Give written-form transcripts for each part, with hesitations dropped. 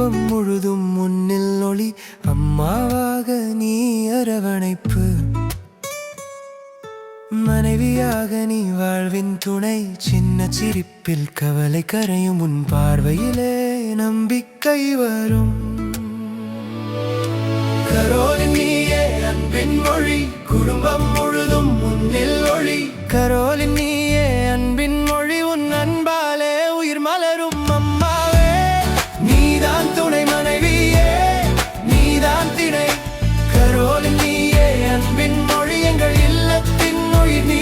குடும்பம் முழுதும் முன்னில் ஒளி, அம்மாவாக நீ அரவணைப்பு, மனைவியாக நீ வாழ்வின் துணை. சின்ன சிரிப்பில் கவலை கரையும், உன் பார்வையிலே நம்பிக்கை வரும். கரோலின் நீயே அன்பின் மொழி, குடும்பம் முழுதும் முன்னில் ஒளி. கரோலின் நீயே அன்பின் மொழி, உன் அன்பாலே உயிர் மலரும். அம்மாவே நீதான் துணை, மனைவியே நீதான் திணை. கரோலின் நீயே அன்பின் மொழி, எங்கள் இல்லத்தின் உயிர் நீ.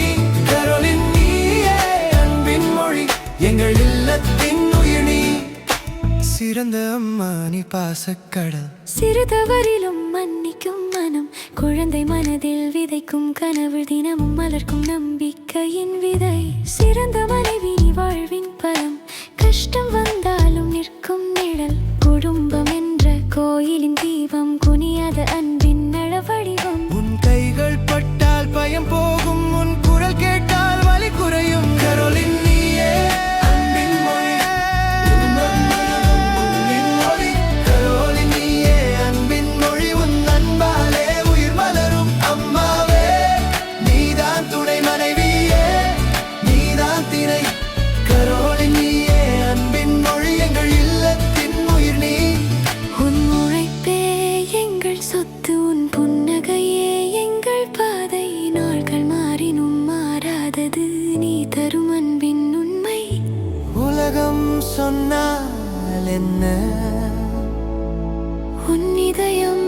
கரோலின் நீயே அன்பின் மொழி, எங்கள் இல்லத்தின் உயிர் நீ. சிறந்த அம்மா நீ பாசக்கடல், சிறுதவறிலும் மன்னிக்கும் மனம், குழந்தை மனதில் விதைக்கும் கனவு, தினமும் மலர்க்கும் நம்பிக்கையின் விதை. சிறந்த மனைவி நீ வாழ்வின் பலம், கஷ்டம் வந்தாலும் நிற்கும் நிழல். குடும்பம் என்ற கோயிலின் தீபம், குனியாத அன்பின் நலவடிவம். உன் கைகள் பட்டால் பயம் போகும், உன் குரல் கேட்டால் வலி குறையும். கரோலின் நீயே அன்பின் மொழி, குடும்பம் முழுதும் முன்னில் ஒளி. கரோலின் நீயே அன்பின் மொழி, உன் அன்பாலே உயிர் மலரும். அம்மாவே நீதான் துணை, மனைவியே நீதான் திணை. கரோலின் நீயே அன்பின் மொழி, எங்கள் இல்லத்தின் உயிர் நீ. உன் உழைப்பே எங்கள் சொத்து, உன் புன்னகையே எங்கள் பாதை. நாட்கள் மாறினும் மாறாதது நீ தரும் அன்பின் உண்மை. உலகம் சொன்னால் என்ன, உன் இதயம்